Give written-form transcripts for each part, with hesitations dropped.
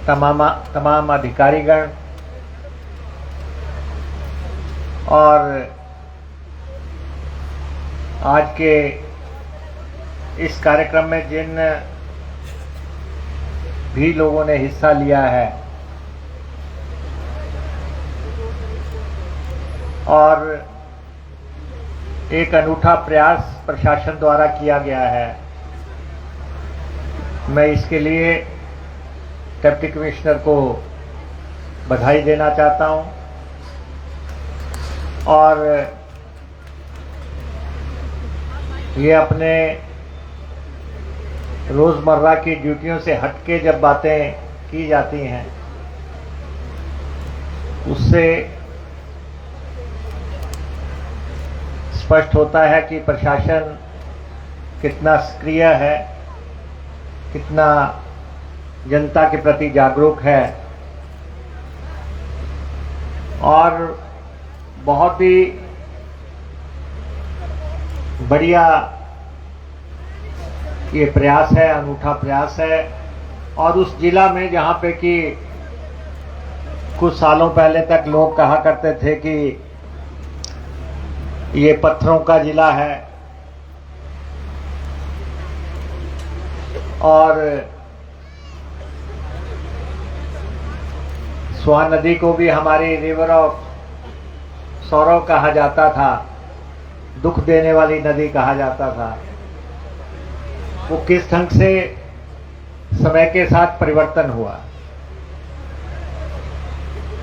तमाम अधिकारीगण और आज के इस कार्यक्रम में जिन भी लोगों ने हिस्सा लिया है और एक अनूठा प्रयास प्रशासन द्वारा किया गया है, मैं इसके लिए डिप्टी कमिश्नर को बधाई देना चाहता हूं और ये अपने रोज़मर्रा की ड्यूटियों से हटके जब बातें की जाती हैं उससे स्पष्ट होता है कि प्रशासन कितना सक्रिय है, कितना जनता के प्रति जागरूक है और बहुत ही बढ़िया ये प्रयास है, अनूठा प्रयास है। और उस जिला में जहाँ पे कि कुछ सालों पहले तक लोग कहा करते थे कि ये पत्थरों का जिला है और स्वान नदी को भी हमारी रिवर ऑफ सौरव कहा जाता था, दुख देने वाली नदी कहा जाता था। वो किस ढंग से समय के साथ परिवर्तन हुआ।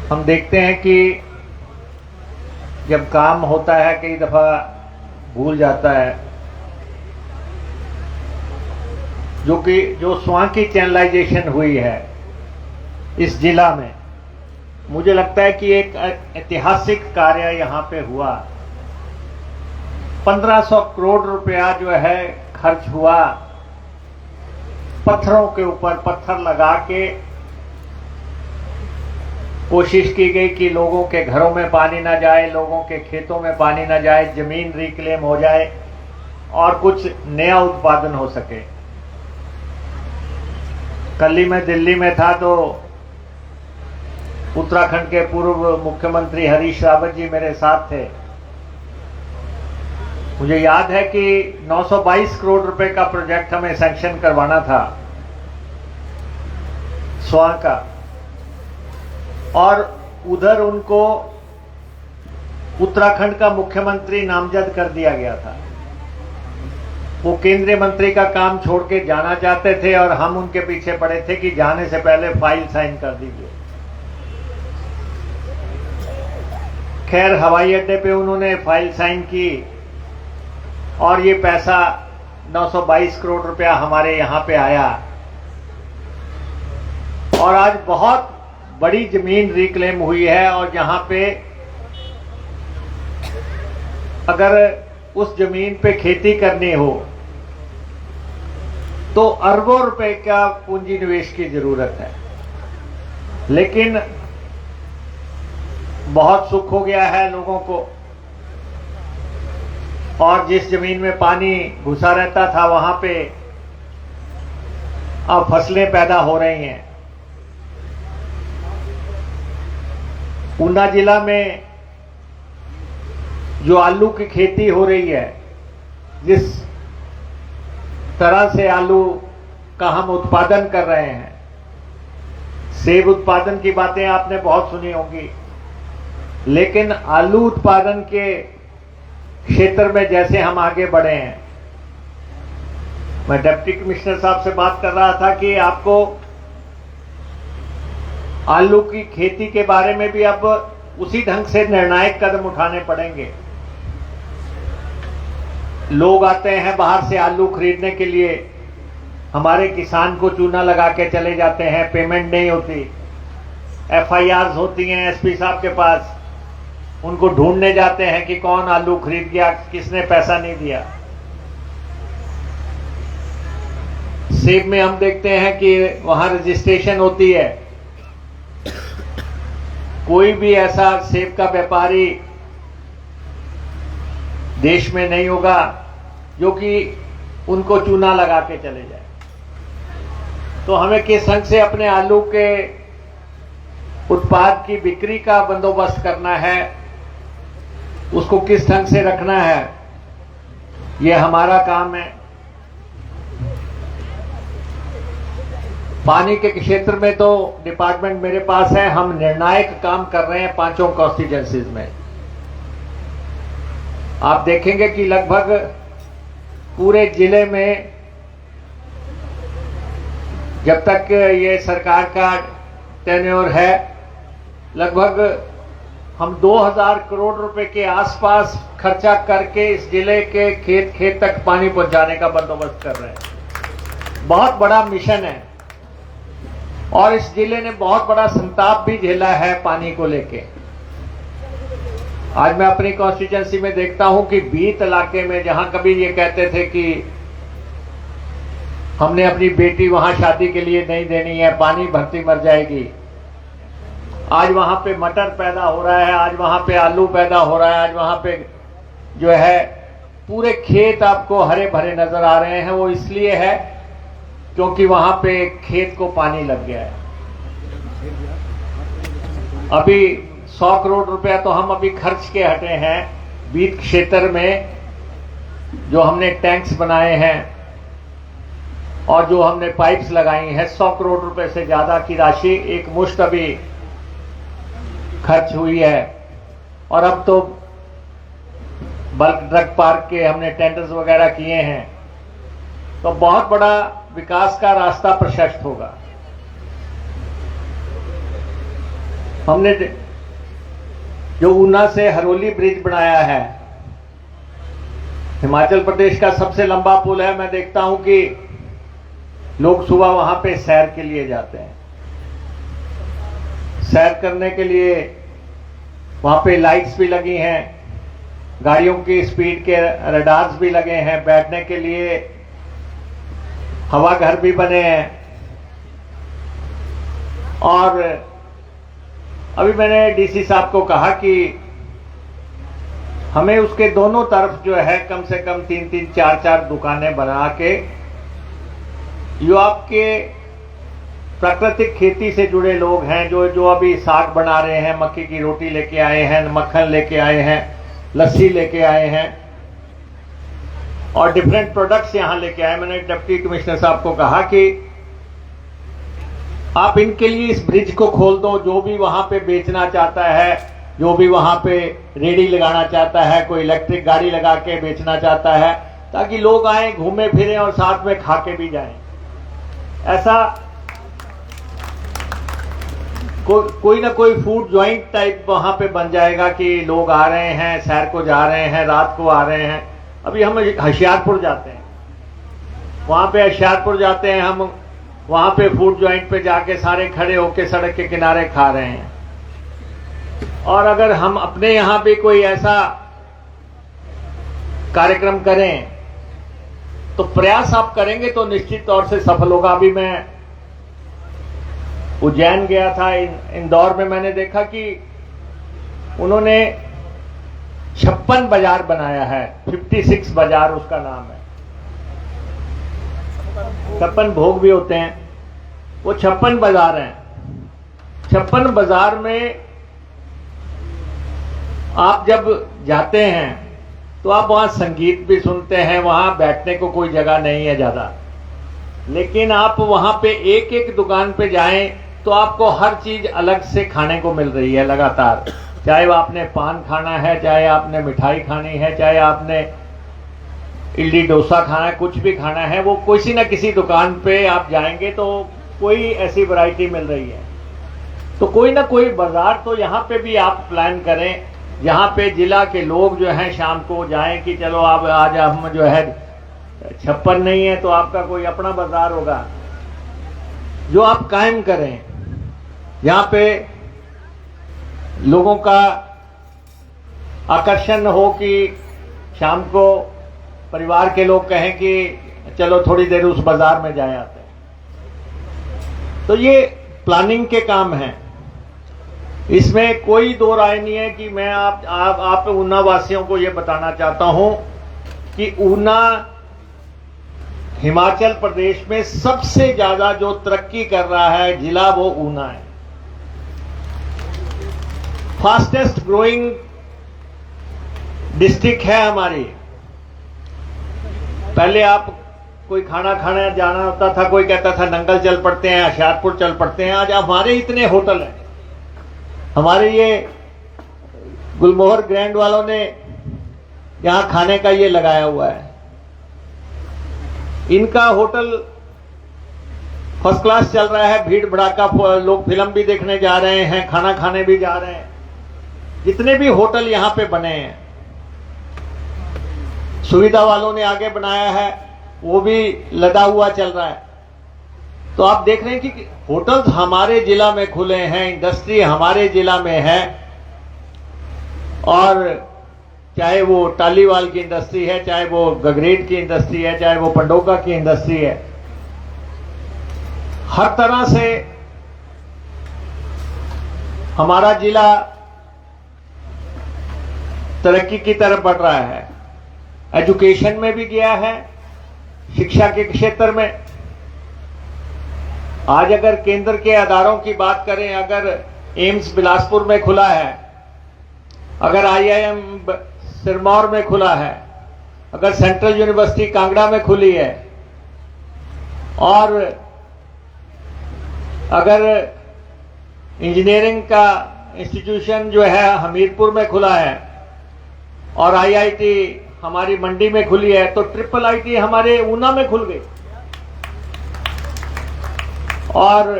हम देखते हैं कि जब काम होता है कई दफा भूल जाता है, जो स्वां की चैनलाइजेशन हुई है इस जिला में, मुझे लगता है कि एक ऐतिहासिक कार्य यहाँ पे हुआ। 1500 करोड़ रुपया जो है खर्च हुआ पत्थरों के ऊपर, पत्थर लगा के कोशिश की गई कि लोगों के घरों में पानी ना जाए, लोगों के खेतों में पानी ना जाए, जमीन रिक्लेम हो जाए और कुछ नया उत्पादन हो सके। कल ही मैं दिल्ली में था तो उत्तराखंड के पूर्व मुख्यमंत्री हरीश रावत जी मेरे साथ थे। मुझे याद है कि 922 करोड़ रुपए का प्रोजेक्ट हमें सैंक्शन करवाना था स्वां का, और उधर उनको उत्तराखंड का मुख्यमंत्री नामजद कर दिया गया था। वो केंद्रीय मंत्री का काम छोड़ के जाना चाहते थे और हम उनके पीछे पड़े थे कि जाने से पहले फाइल साइन कर दीजिए। खैर हवाई अड्डे पे उन्होंने फाइल साइन की और ये पैसा 922 करोड़ रुपया हमारे यहां पे आया और आज बहुत बड़ी जमीन रिक्लेम हुई है। और जहां पे अगर उस जमीन पे खेती करनी हो तो अरबों रुपए का पूंजी निवेश की जरूरत है, लेकिन बहुत सुख हो गया है लोगों को और जिस जमीन में पानी घुसा रहता था वहां पे अब फसलें पैदा हो रही हैं। ऊना जिला में जो आलू की खेती हो रही है, जिस तरह से आलू का हम उत्पादन कर रहे हैं, सेब उत्पादन की बातें आपने बहुत सुनी होंगी, लेकिन आलू उत्पादन के क्षेत्र में जैसे हम आगे बढ़े हैं, मैं डिप्टी कमिश्नर साहब से बात कर रहा था कि आपको आलू की खेती के बारे में भी अब उसी ढंग से निर्णायक कदम उठाने पड़ेंगे। लोग आते हैं बाहर से आलू खरीदने के लिए, हमारे किसान को चूना लगा के चले जाते हैं, पेमेंट नहीं होती, FIRs होती हैं SP साहब के पास, उनको ढूंढने जाते हैं कि कौन आलू खरीद गया, किसने पैसा नहीं दिया। सेब में हम देखते हैं कि वहां रजिस्ट्रेशन होती है, कोई भी ऐसा सेब का व्यापारी देश में नहीं होगा जो कि उनको चूना लगा के चले जाए। तो हमें किस ढंग से अपने आलू के उत्पाद की बिक्री का बंदोबस्त करना है, उसको किस ढंग से रखना है, ये हमारा काम है। पानी के क्षेत्र में तो डिपार्टमेंट मेरे पास है, हम निर्णायक काम कर रहे हैं 5 कॉन्स्टिट्यूएंसीज में। आप देखेंगे कि लगभग पूरे जिले में जब तक ये सरकार का टेन्योर है, लगभग हम 2000 करोड़ रुपए के आसपास खर्चा करके इस जिले के खेत खेत तक पानी पहुंचाने का बंदोबस्त कर रहे हैं। बहुत बड़ा मिशन है और इस जिले ने बहुत बड़ा संताप भी झेला है पानी को लेके। आज मैं अपनी कॉन्स्टिट्यूएंसी में देखता हूं कि बीत इलाके में जहां कभी ये कहते थे कि हमने अपनी बेटी वहां शादी के लिए नहीं देनी है, पानी भरती मर जाएगी, आज वहां पे मटर पैदा हो रहा है, आज वहां पे आलू पैदा हो रहा है, आज वहां पे जो है पूरे खेत आपको हरे भरे नजर आ रहे हैं। वो इसलिए है क्योंकि वहां पे खेत को पानी लग गया है। अभी 100 करोड़ रुपया तो हम अभी खर्च के हटे हैं बीत क्षेत्र में, जो हमने टैंक्स बनाए हैं और जो हमने पाइप्स लगाई हैं। 100 करोड़ रुपए से ज्यादा की राशि एक मुश्त अभी खर्च हुई है। और अब तो बल्क ड्रग पार्क के हमने टेंडर्स वगैरह किए हैं, तो बहुत बड़ा विकास का रास्ता प्रशस्त होगा। हमने जो ऊना से हरोली ब्रिज बनाया है, हिमाचल प्रदेश का सबसे लंबा पुल है। मैं देखता हूं कि लोग सुबह वहां पे सैर के लिए जाते हैं। सैर करने के लिए वहां पे लाइट्स भी लगी हैं, गाड़ियों की स्पीड के रडार्स भी लगे हैं, बैठने के लिए हवा घर भी बने हैं। और अभी मैंने डीसी साहब को कहा कि हमें उसके दोनों तरफ जो है कम से कम 3-3, 4-4 दुकानें बना के जो आपके प्राकृतिक खेती से जुड़े लोग हैं, जो अभी साग बना रहे हैं, मक्की की रोटी लेके आए हैं, मक्खन लेके आए हैं, लस्सी लेके आए हैं और डिफरेंट प्रोडक्ट्स यहां लेके आए। मैंने डिप्टी कमिश्नर साहब को कहा कि आप इनके लिए इस ब्रिज को खोल दो। जो भी वहां पे बेचना चाहता है, जो भी वहां पे रेडी लगाना चाहता है, कोई इलेक्ट्रिक गाड़ी लगा के बेचना चाहता है, ताकि लोग आए, घूमे फिरें और साथ में खा के भी जाएं। ऐसा कोई ना कोई फूड ज्वाइंट टाइप वहां पे बन जाएगा कि लोग आ रहे हैं, सैर को जा रहे हैं, रात को आ रहे हैं। अभी हम होशियारपुर जाते हैं, वहां पे होशियारपुर जाते हैं, हम वहां पे फूड ज्वाइंट पे जाके सारे खड़े होके सड़क के किनारे खा रहे हैं। और अगर हम अपने यहां भी कोई ऐसा कार्यक्रम करें तो प्रयास आप करेंगे तो निश्चित तौर से सफल होगा। अभी मैं उज्जैन गया था, इंदौर में मैंने देखा कि उन्होंने 56 बाजार बनाया है, 56 बाजार उसका नाम है। 56 भोग भी होते हैं, वो 56 बाजार हैं। 56 बाजार में आप जब जाते हैं तो आप वहां संगीत भी सुनते हैं, वहां बैठने को कोई जगह नहीं है ज्यादा, लेकिन आप वहां पे एक एक दुकान पे जाएं तो आपको हर चीज अलग से खाने को मिल रही है लगातार। चाहे वो आपने पान खाना है, चाहे आपने मिठाई खानी है, चाहे आपने इडली डोसा खाना है, कुछ भी खाना है, वो किसी न किसी दुकान पे आप जाएंगे तो कोई ऐसी वैरायटी मिल रही है। तो कोई ना कोई बाजार तो यहाँ पे भी आप प्लान करें, जहाँ पे जिला के लोग जो हैं शाम को जाएं कि चलो आप आज हम जो है 56 नहीं है तो आपका कोई अपना बाजार होगा जो आप कायम करें, यहाँ पे लोगों का आकर्षण हो कि शाम को परिवार के लोग कहें कि चलो थोड़ी देर उस बाजार में जाए आते हैं। तो ये प्लानिंग के काम हैं, इसमें कोई दो राय नहीं है कि मैं आप ऊना वासियों को ये बताना चाहता हूं कि ऊना हिमाचल प्रदेश में सबसे ज्यादा जो तरक्की कर रहा है जिला वो ऊना है। फास्टेस्ट ग्रोइंग डिस्ट्रिक्ट है हमारी। पहले आप कोई खाना खाने जाना होता था, कोई कहता था नंगल चल पड़ते हैं, होशियारपुर चल पड़ते हैं। आज हमारे इतने होटल हैं। हमारे ये गुलमोहर ग्रैंड वालों ने यहां खाने का ये लगाया हुआ है। इनका होटल फर्स्ट क्लास चल रहा है। भीड़ भड़ाका, लोग फिल्म भी देखने जा रहे हैं, खाना खाने भी जा रहे हैं। जितने भी होटल यहां पे बने हैं, सुविधा वालों ने आगे बनाया है, वो भी लदा हुआ चल रहा है। तो आप देख रहे हैं कि होटल्स हमारे जिला में खुले हैं, इंडस्ट्री हमारे जिला में है। और चाहे वो टालीवाल की इंडस्ट्री है, चाहे वो गगरेट की इंडस्ट्री है, चाहे वो पंडोगा की इंडस्ट्री है, हर तरह से हमारा जिला तरक्की की तरफ बढ़ रहा है। एजुकेशन में भी गया है, शिक्षा के क्षेत्र में। आज अगर केंद्र के अदारों की बात करें, अगर एम्स बिलासपुर में खुला है, अगर IIM सिरमौर में खुला है, अगर सेंट्रल यूनिवर्सिटी कांगड़ा में खुली है, और अगर इंजीनियरिंग का इंस्टीट्यूशन जो है हमीरपुर में खुला है, और IIT हमारी मंडी में खुली है, तो IIIT हमारे ऊना में खुल गई। और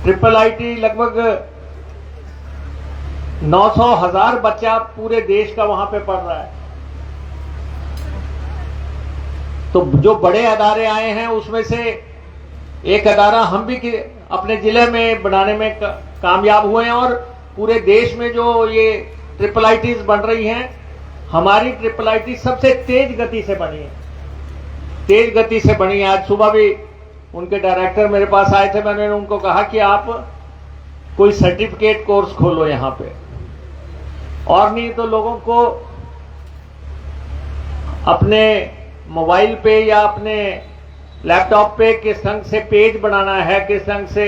IIIT लगभग 900,000 बच्चा पूरे देश का वहां पे पढ़ रहा है। तो जो बड़े अदारे आए हैं उसमें से एक अदारा हम भी अपने जिले में बनाने में कामयाब हुए हैं। और पूरे देश में जो ये IIITs बन रही हैं, हमारी IIIT सबसे तेज गति से बनी है, तेज गति से बनी है। आज सुबह भी उनके डायरेक्टर मेरे पास आए थे, मैंने उनको कहा कि आप कोई सर्टिफिकेट कोर्स खोलो यहां पे, और नहीं तो लोगों को अपने मोबाइल पे या अपने लैपटॉप पे किस ढंग से पेज बनाना है, किस ढंग से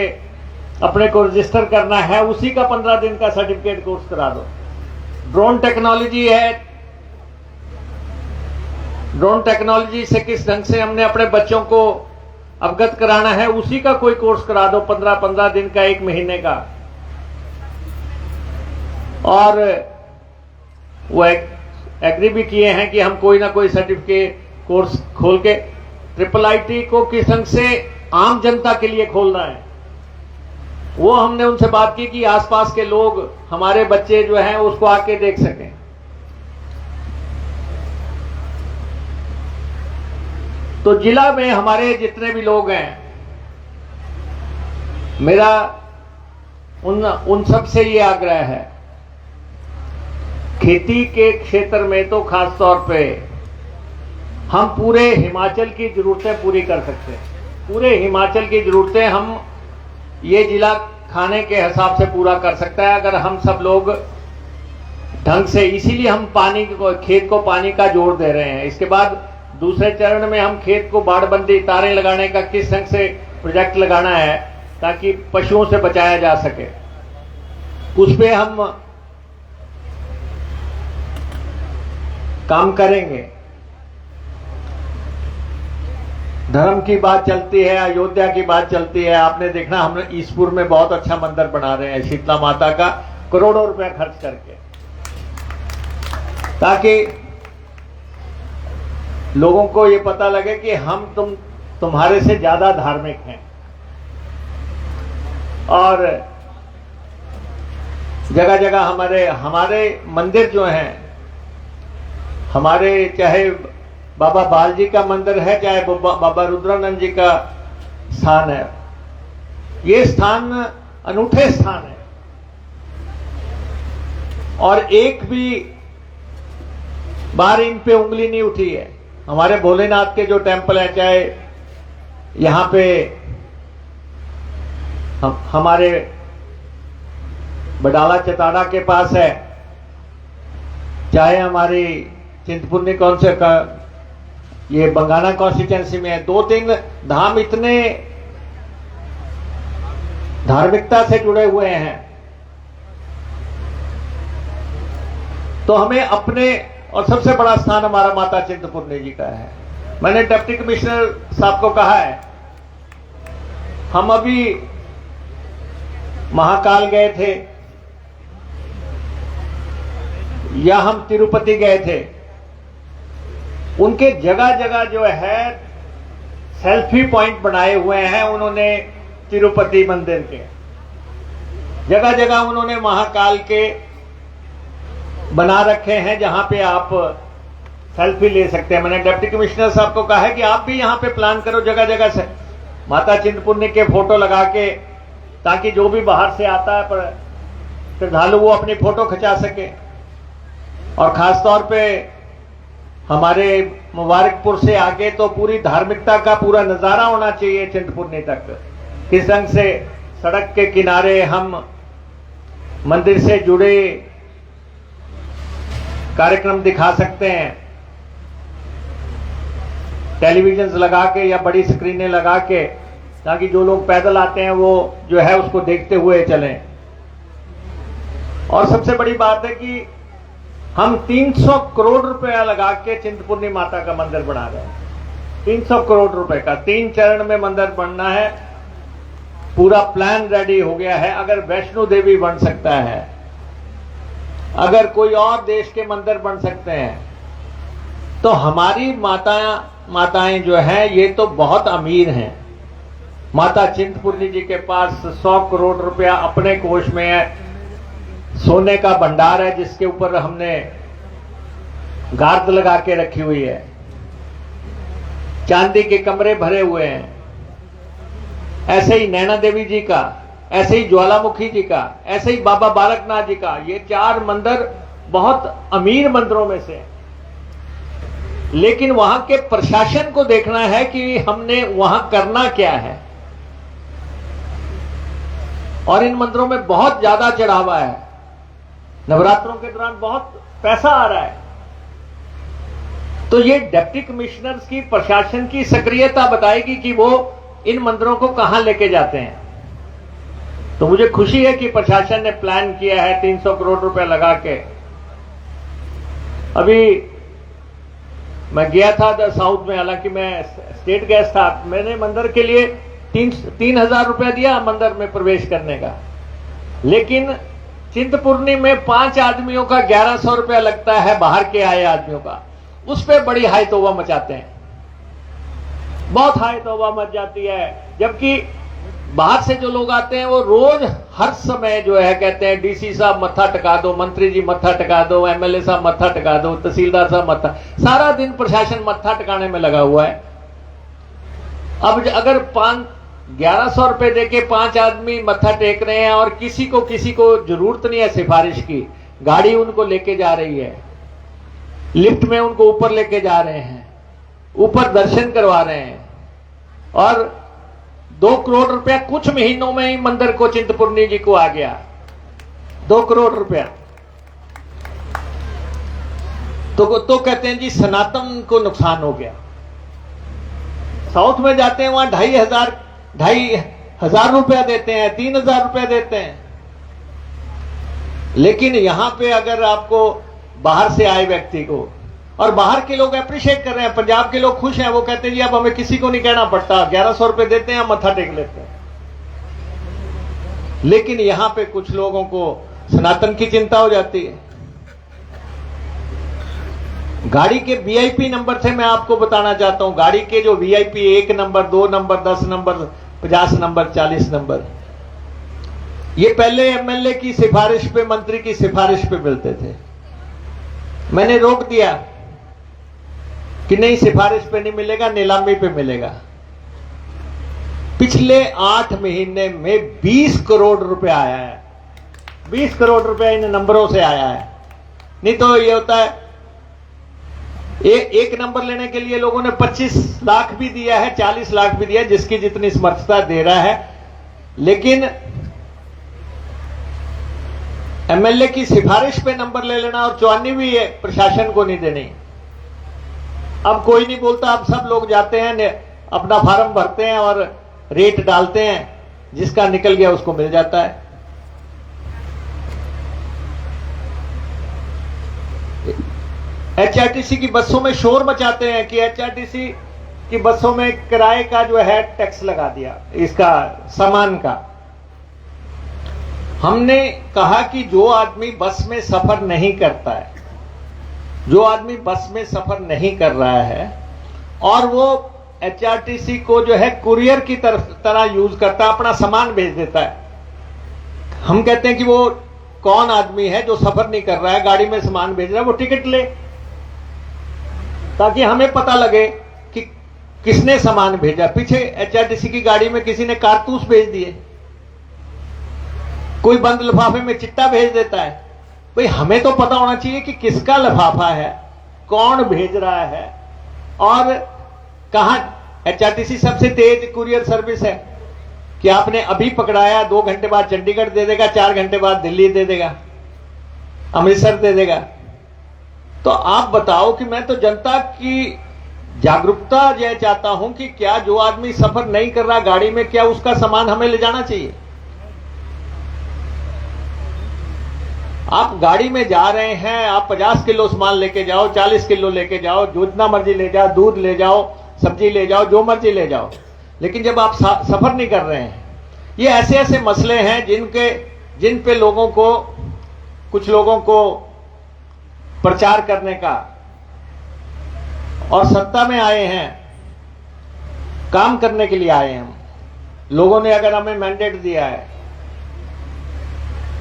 अपने को रजिस्टर करना है, उसी का 15 दिन का सर्टिफिकेट कोर्स करा दो। ड्रोन टेक्नोलॉजी है, ड्रोन टेक्नोलॉजी से किस ढंग से हमने अपने बच्चों को अवगत कराना है, उसी का कोई कोर्स करा दो, 15 दिन का, 1 महीने का। और वो एग्री भी किए हैं कि हम कोई ना कोई सर्टिफिकेट कोर्स खोल के IIIT को किस ढंग से आम जनता के लिए खोलना है, वो हमने उनसे बात की कि आसपास के लोग, हमारे बच्चे जो हैं उसको आके देख सकें। तो जिला में हमारे जितने भी लोग हैं, मेरा उन सब से ये आग्रह है, खेती के क्षेत्र में तो खास तौर पे हम पूरे हिमाचल की जरूरतें पूरी कर सकते हैं। पूरे हिमाचल की जरूरतें हम ये जिला खाने के हिसाब से पूरा कर सकता है अगर हम सब लोग ढंग से। इसीलिए हम पानी को, खेत को पानी का जोर दे रहे हैं। इसके बाद दूसरे चरण में हम खेत को बाड़बंदी, तारें लगाने का किस ढंग से प्रोजेक्ट लगाना है ताकि पशुओं से बचाया जा सके, उस पे हम काम करेंगे। धर्म की बात चलती है, अयोध्या की बात चलती है। आपने देखना, हम ईसपुर में बहुत अच्छा मंदिर बना रहे हैं शीतला माता का, करोड़ों रुपए खर्च करके, ताकि लोगों को ये पता लगे कि हम तुम्हारे से ज्यादा धार्मिक हैं। और जगह जगह हमारे मंदिर जो हैं, हमारे चाहे बाबा बाल जी का मंदिर है, चाहे बाबा रुद्रानंद जी का स्थान है, ये स्थान अनूठे स्थान है। और एक भी बार इन पे उंगली नहीं उठी है। हमारे भोलेनाथ के जो टेम्पल है, चाहे यहां पे हमारे बडाला चताड़ा के पास है, चाहे हमारी चिंतपूर्णी कौन से का ये बंगाना कॉन्स्टिट्यूंसी में है। 2-3 धाम इतने धार्मिकता से जुड़े हुए हैं, तो हमें अपने, और सबसे बड़ा स्थान हमारा माता चिंतपूर्णी जी का है। मैंने डिप्टी कमिश्नर साहब को कहा है, हम अभी महाकाल गए थे या हम तिरुपति गए थे, उनके जगह जगह जो है सेल्फी पॉइंट बनाए हुए हैं उन्होंने। तिरुपति मंदिर के जगह जगह उन्होंने महाकाल के बना रखे हैं जहां पे आप सेल्फी ले सकते हैं। मैंने डिप्टी कमिश्नर साहब को कहा है कि आप भी यहां पे प्लान करो जगह जगह से माता चिंतपूर्णी के फोटो लगा के, ताकि जो भी बाहर से आता है पर श्रद्धालु वो अपनी फोटो खिंचा सके। और खासतौर पे हमारे मुबारकपुर से आगे तो पूरी धार्मिकता का पूरा नजारा होना चाहिए चिंतपूर्णी तक। किस ढंग से सड़क के किनारे हम मंदिर से जुड़े कार्यक्रम दिखा सकते हैं, टेलीविजन लगा के या बड़ी स्क्रीनें लगा के, ताकि जो लोग पैदल आते हैं वो जो है उसको देखते हुए चलें। और सबसे बड़ी बात है कि हम 300 करोड़ रुपया लगा के चिंतपूर्णी माता का मंदिर बना रहे हैं। 300 करोड़ रुपए का 3 चरण में मंदिर बनना है। पूरा प्लान रेडी हो गया है। अगर वैष्णो देवी बन सकता है, अगर कोई और देश के मंदिर बन सकते हैं, तो हमारी माताएं जो हैं ये तो बहुत अमीर हैं। माता चिंतपूर्णी जी के पास 100 करोड़ रुपया अपने कोष में है, सोने का भंडार है जिसके ऊपर हमने गार्द लगा के रखी हुई है, चांदी के कमरे भरे हुए हैं। ऐसे ही नैना देवी जी का, ऐसे ही ज्वालामुखी जी का, ऐसे ही बाबा बालकनाथ जी का, ये 4 मंदिर बहुत अमीर मंदिरों में से। लेकिन वहां के प्रशासन को देखना है कि हमने वहां करना क्या है। और इन मंदिरों में बहुत ज्यादा चढ़ावा है, नवरात्रों के दौरान बहुत पैसा आ रहा है। तो ये डिप्टी कमिश्नर्स की, प्रशासन की सक्रियता बताएगी कि वो इन मंदिरों को कहां लेके जाते हैं। तो मुझे खुशी है कि प्रशासन ने प्लान किया है 300 करोड़ रुपए लगा के। अभी मैं गया था साउथ में, हालांकि मैं स्टेट गेस्ट था, मैंने मंदिर के लिए 3,000 रुपया दिया मंदिर में प्रवेश करने का। लेकिन चिंतपूर्णी में 5 आदमियों का 1100 रुपया लगता है, बाहर के आए आदमियों का। उस पर बड़ी हाई तौबा मचाते हैं, बहुत हाई तौबा मच जाती है। जबकि बाहर से जो लोग आते हैं वो रोज हर समय जो है कहते हैं डीसी साहब मत्था टिका दो, मंत्री जी मत्था टिका दो, एमएलए साहब मत्था टिका दो, तहसीलदार साहब मत्था, सारा दिन प्रशासन मत्था टिकाने में लगा हुआ है। अब अगर 1100 रुपए देके 5 आदमी मत्था टेक रहे हैं और किसी को जरूरत नहीं है सिफारिश की, गाड़ी उनको लेके जा रही है, लिफ्ट में उनको ऊपर लेके जा रहे हैं, ऊपर दर्शन करवा रहे हैं, और 2 करोड़ रुपया कुछ महीनों में ही मंदिर को, चिंतपूर्णी जी को आ गया 2 करोड़ रुपया। तो कहते हैं जी सनातन को नुकसान हो गया। साउथ में जाते हैं वहां 2,500 रुपया देते हैं, 3,000 रुपया देते हैं। लेकिन यहां पे अगर आपको बाहर से आए व्यक्ति को, और बाहर के लोग अप्रिशिएट कर रहे हैं, पंजाब के लोग खुश हैं, वो कहते हैं जी अब हमें किसी को नहीं कहना पड़ता, 1100 रुपए देते हैं, हम मत्था टेक लेते हैं। लेकिन यहां पे कुछ लोगों को सनातन की चिंता हो जाती है। गाड़ी के वीआईपी नंबर से मैं आपको बताना चाहता हूं, गाड़ी के जो VIP 1 number, 2 number, 10 number, 50 number, 40 number, ये पहले एमएलए की सिफारिश पे, मंत्री की सिफारिश पे मिलते थे। मैंने रोक दिया कि नहीं, सिफारिश पे नहीं मिलेगा, नीलामी पे मिलेगा। पिछले 8 महीने में 20 करोड़ रुपया आया है, 20 करोड़ रुपया इन नंबरों से आया है। नहीं तो ये होता है एक नंबर लेने के लिए लोगों ने 25 लाख भी दिया है, 40 लाख भी दिया है, जिसकी जितनी समर्थता दे रहा है। लेकिन एमएलए की सिफारिश पे नंबर ले लेना और चुवानी भी है, प्रशासन को नहीं देनी। अब कोई नहीं बोलता, अब सब लोग जाते हैं, अपना फार्म भरते हैं और रेट डालते हैं, जिसका निकल गया उसको मिल जाता है। एचआरटीसी की बसों में शोर मचाते हैं कि एचआरटीसी की बसों में किराए का जो है टैक्स लगा दिया, इसका सामान का। हमने कहा कि जो आदमी बस में सफर नहीं करता है, जो आदमी बस में सफर नहीं कर रहा है और वो एचआरटीसी को जो है कुरियर की तरह यूज करता है, अपना सामान भेज देता है, हम कहते हैं कि वो कौन आदमी है जो सफर नहीं कर रहा है, गाड़ी में सामान भेज रहा है, वो टिकट ले, ताकि हमें पता लगे कि किसने सामान भेजा। पीछे एचआरटीसी की गाड़ी में किसी ने कारतूस भेज दिए, कोई बंद लिफाफे में चिट्टा भेज देता है। भाई हमें तो पता होना चाहिए कि किसका लिफाफा है, कौन भेज रहा है और कहां। एचआरटीसी सबसे तेज कुरियर सर्विस है कि आपने अभी पकड़ाया, 2 घंटे बाद चंडीगढ़ दे देगा, 4 घंटे बाद दिल्ली दे देगा, अमृतसर दे देगा। तो आप बताओ कि मैं तो जनता की जागरूकता यह चाहता हूं कि क्या जो आदमी सफर नहीं कर रहा गाड़ी में, क्या उसका सामान हमें ले जाना चाहिए? आप गाड़ी में जा रहे हैं, आप 50 किलो सामान लेके जाओ, 40 किलो लेके जाओ, जितना मर्जी ले जाओ, दूध ले जाओ, सब्जी ले जाओ, जो मर्जी ले जाओ, लेकिन जब आप सफर नहीं कर रहे हैं, ये ऐसे ऐसे मसले हैं जिन पे लोगों को, कुछ लोगों को प्रचार करने का, और सत्ता में आए हैं, काम करने के लिए आए हैं हम लोगों ने। अगर हमें मैंडेट दिया है,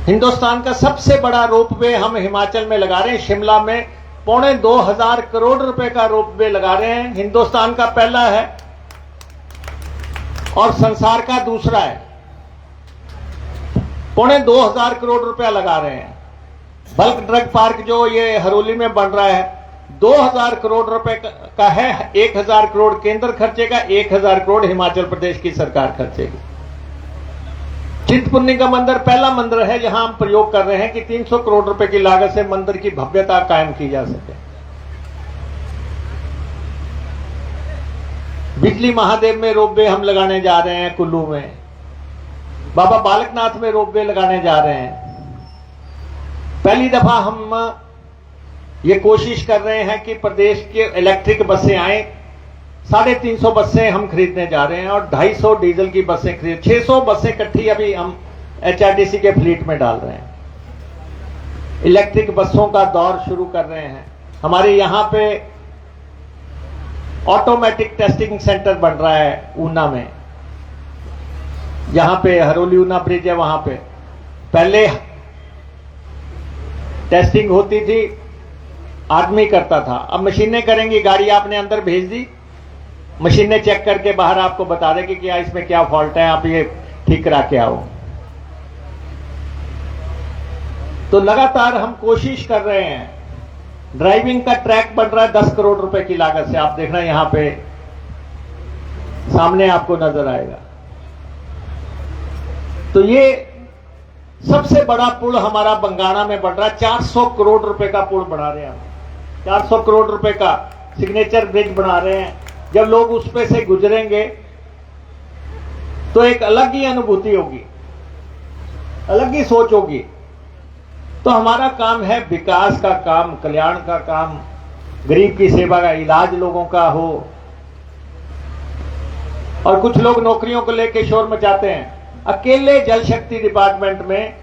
हिंदुस्तान का सबसे बड़ा रोपवे हम हिमाचल में लगा रहे हैं, शिमला में 2,25,000 करोड़ रुपए का रोपवे लगा रहे हैं, हिंदुस्तान का पहला है और संसार का दूसरा है। 2,25,000 करोड़ रुपया लगा रहे हैं। बल्क ड्रग पार्क जो ये हरोली में बन रहा है, 2,000 करोड़ रुपए का है, 1,000 करोड़ केंद्र खर्चेगा, 1,000 करोड़ हिमाचल प्रदेश की सरकार खर्चेगी। चिंतपूर्णी का मंदिर पहला मंदिर है जहां हम प्रयोग कर रहे हैं कि 300 करोड़ रुपए की लागत से मंदिर की भव्यता कायम की जा सके। बिजली महादेव में रोपवे हम लगाने जा रहे हैं, कुल्लू में बाबा बालकनाथ में रोपवे लगाने जा रहे हैं। पहली दफा हम ये कोशिश कर रहे हैं कि प्रदेश के इलेक्ट्रिक बसें आए, 350 बसें हम खरीदने जा रहे हैं और 250 डीजल की बसें खरीद, 600 बसें इकट्ठी अभी हम एचआरटीसी के फ्लीट में डाल रहे हैं। इलेक्ट्रिक बसों का दौर शुरू कर रहे हैं। हमारे यहां पे ऑटोमेटिक टेस्टिंग सेंटर बन रहा है ऊना में, जहां पे हरोली ऊना ब्रिज है, वहां पे पहले टेस्टिंग होती थी, आदमी करता था, अब मशीनें करेंगी। गाड़ी आपने अंदर भेज दी, मशीनें चेक करके बाहर आपको बता देगी कि इसमें क्या फॉल्ट है, आप ये ठीक करा के आओ। तो लगातार हम कोशिश कर रहे हैं। ड्राइविंग का ट्रैक बन रहा है 10 करोड़ रुपए की लागत से, आप देखना यहां पे सामने आपको नजर आएगा। तो ये सबसे बड़ा पुल हमारा बंगाणा में बन रहा है, 400 करोड़ रुपए का पुल बना रहे हैं हम, 400 करोड़ रुपए का सिग्नेचर ब्रिज बना रहे हैं। जब लोग उस पे से गुजरेंगे तो एक अलग ही अनुभूति होगी, अलग ही सोच होगी। तो हमारा काम है विकास का काम, कल्याण का काम, गरीब की सेवा का, इलाज लोगों का हो। और कुछ लोग नौकरियों को लेकर शोर मचाते हैं। अकेले जल शक्ति डिपार्टमेंट में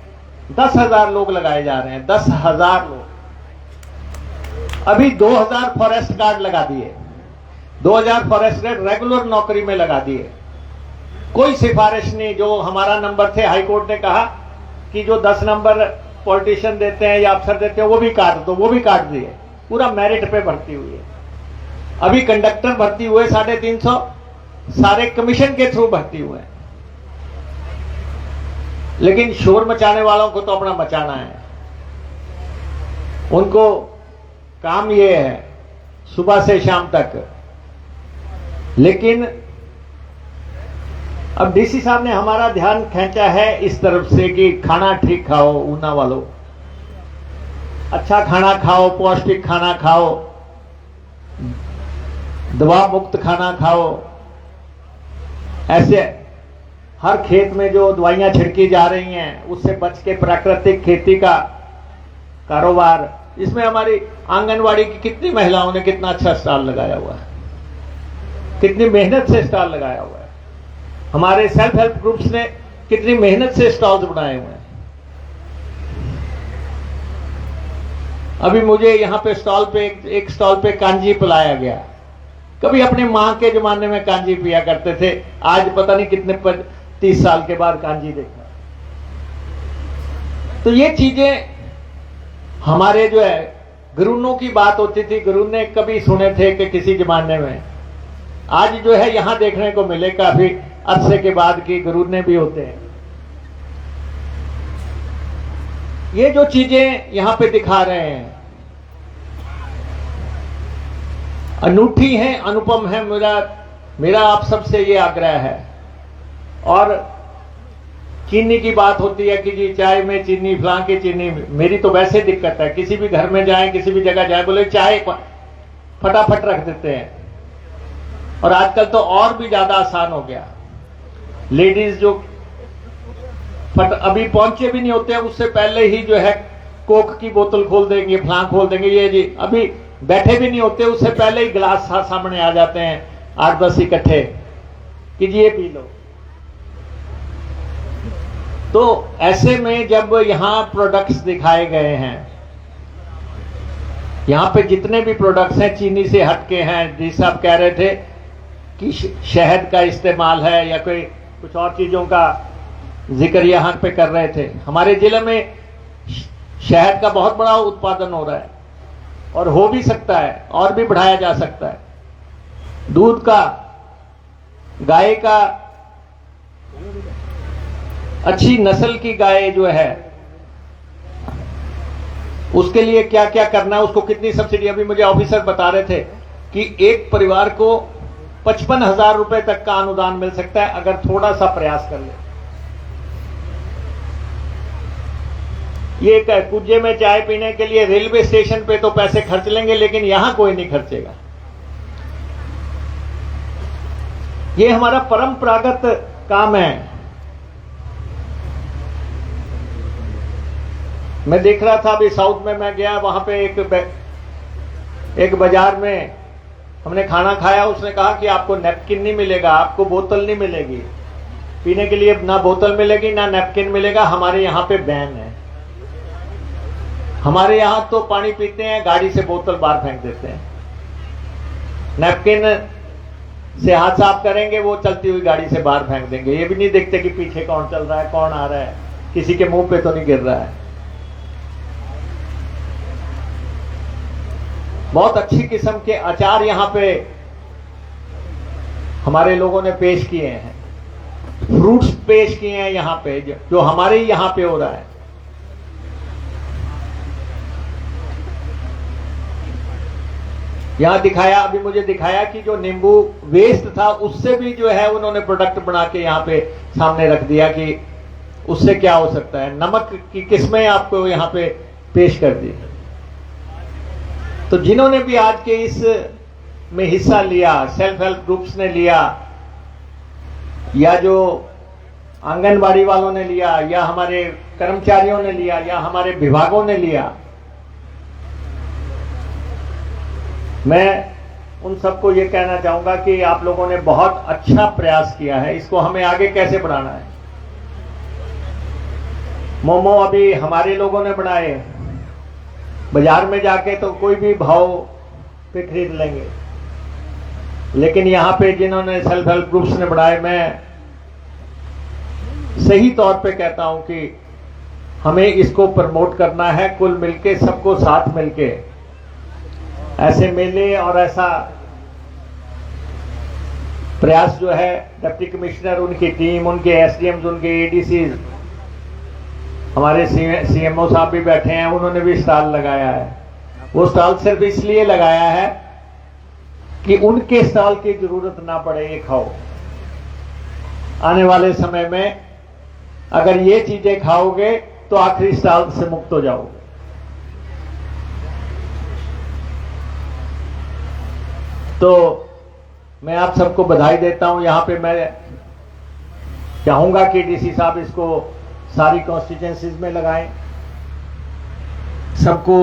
10,000 लोग लगाए जा रहे हैं, 10,000 लोग। अभी 2,000 फॉरेस्ट गार्ड लगा दिए, 2,000 फॉरेस्ट गार्ड रेगुलर नौकरी में लगा दिए। कोई सिफारिश नहीं। जो हमारा नंबर थे, हाईकोर्ट ने कहा कि जो 10 नंबर पॉलिटिशियन देते हैं या अफसर देते हैं वो भी काट दो, वो भी काट दिए। पूरा मेरिट पे भर्ती हुई है। अभी कंडक्टर भर्ती हुए 350, सारे कमीशन के थ्रू भर्ती हुए। लेकिन शोर मचाने वालों को तो अपना मचाना है, उनको काम ये है सुबह से शाम तक। लेकिन अब डीसी साहब ने हमारा ध्यान खींचा है इस तरफ से कि खाना ठीक खाओ, ऊना वालों अच्छा खाना खाओ, पौष्टिक खाना खाओ। दवा मुक्त खाना खाओ, ऐसे हर खेत में जो दवाइयां छिड़की जा रही हैं उससे बच के प्राकृतिक खेती का कारोबार। इसमें हमारी आंगनवाड़ी की कितनी महिलाओं ने कितना अच्छा स्टॉल लगाया हुआ है, कितनी मेहनत से स्टॉल लगाया हुआ है। हमारे सेल्फ हेल्प ग्रुप्स ने कितनी मेहनत से स्टॉल्स बनाए हुए हैं। अभी मुझे यहां पे स्टॉल पे एक स्टॉल पे कांजी पिलाया गया। कभी अपने मां के जमाने में कांजी पिया करते थे, आज पता नहीं कितने 30 साल के बाद कांजी देखा। तो ये चीजें हमारे जो है गुरुओं की बात होती थी, गुरु ने कभी सुने थे कि किसी जमाने में, आज जो है यहां देखने को मिले काफी अरसे के बाद कि गुरु ने भी होते हैं। ये जो चीजें यहां पे दिखा रहे हैं अनूठी हैं, अनुपम है। मेरा आप सबसे ये आग्रह है। और चीनी की बात होती है कि जी चाय में चीनी, फलां की चीनी, मेरी तो वैसे दिक्कत है, किसी भी घर में जाए, किसी भी जगह जाए, बोले चाय फटाफट रख देते हैं। और आजकल तो और भी ज्यादा आसान हो गया। लेडीज जो अभी पहुंचे भी नहीं होते हैं, उससे पहले ही जो है कोक की बोतल खोल देंगे, फलां खोल देंगे, ये जी अभी बैठे भी नहीं होते, उससे पहले ही गिलास सामने आ जाते हैं 8-10 इकट्ठे कि जी ये पी लो। तो ऐसे में जब यहां प्रोडक्ट्स दिखाए गए हैं, यहां पे जितने भी प्रोडक्ट्स हैं चीनी से हटके हैं, जिस आप कह रहे थे कि शहद का इस्तेमाल है या कोई कुछ और चीजों का जिक्र यहां पे कर रहे थे। हमारे जिले में शहद का बहुत बड़ा उत्पादन हो रहा है और हो भी सकता है और भी बढ़ाया जा सकता है। दूध का, गाय का, अच्छी नस्ल की गाय जो है उसके लिए क्या क्या करना है, उसको कितनी सब्सिडी। अभी मुझे ऑफिसर बता रहे थे कि एक परिवार को 55,000 रुपए तक का अनुदान मिल सकता है अगर थोड़ा सा प्रयास कर ले। ये कुजे में चाय पीने के लिए रेलवे स्टेशन पे तो पैसे खर्च लेंगे, लेकिन यहां कोई नहीं खर्चेगा। ये हमारा परंपरागत काम है। मैं देख रहा था अभी साउथ में मैं गया, वहां पे एक बाजार में हमने खाना खाया, उसने कहा कि आपको नैपकिन नहीं मिलेगा, आपको बोतल नहीं मिलेगी पीने के लिए, ना बोतल मिलेगी ना नैपकिन मिलेगा। हमारे यहां पे बैन है। हमारे यहां तो पानी पीते हैं, गाड़ी से बोतल बाहर फेंक देते हैं। नैपकिन से हाथ साफ करेंगे, वो चलती हुई गाड़ी से बाहर फेंक देंगे। ये भी नहीं देखते कि पीछे कौन चल रहा है, कौन आ रहा है, किसी के मुंह पे तो नहीं गिर रहा है। बहुत अच्छी किस्म के अचार यहां पे हमारे लोगों ने पेश किए हैं, फ्रूट्स पेश किए हैं यहां पे, जो हमारे ही यहां पे हो रहा है। यहां दिखाया, अभी मुझे दिखाया कि जो नींबू वेस्ट था उससे भी जो है उन्होंने प्रोडक्ट बना के यहां पे सामने रख दिया कि उससे क्या हो सकता है। नमक की किस्में आपको यहां पे पेश कर दी। तो जिन्होंने भी आज के इस में हिस्सा लिया, सेल्फ हेल्प ग्रुप्स ने लिया, या जो आंगनबाड़ी वालों ने लिया, या हमारे कर्मचारियों ने लिया, या हमारे विभागों ने लिया, मैं उन सबको ये कहना चाहूंगा कि आप लोगों ने बहुत अच्छा प्रयास किया है। इसको हमें आगे कैसे बढ़ाना है। मोमो अभी हमारे लोगों ने बनाए, बाजार में जाके तो कोई भी भाव पे खरीद लेंगे, लेकिन यहां पे जिन्होंने सेल्फ हेल्प ग्रुप्स ने बनाए, मैं सही तौर पे कहता हूं कि हमें इसको प्रमोट करना है, कुल मिलके, सबको साथ मिलके। ऐसे मेले और ऐसा प्रयास जो है डिप्टी कमिश्नर, उनकी टीम, उनके एसडीएम्स, उनके एडीसीज, हमारे सीएमओ साहब भी बैठे हैं, उन्होंने भी स्टॉल लगाया है। वो स्टॉल सिर्फ इसलिए लगाया है कि उनके स्टॉल की जरूरत ना पड़े ये खाओ। आने वाले समय में अगर ये चीजें खाओगे तो आखिरी स्टॉल से मुक्त हो जाओगे। तो मैं आप सबको बधाई देता हूं। यहां पे मैं चाहूंगा कि डीसी साहब इसको सारी कॉन्स्टिट्यूएंसीज में लगाएं, सबको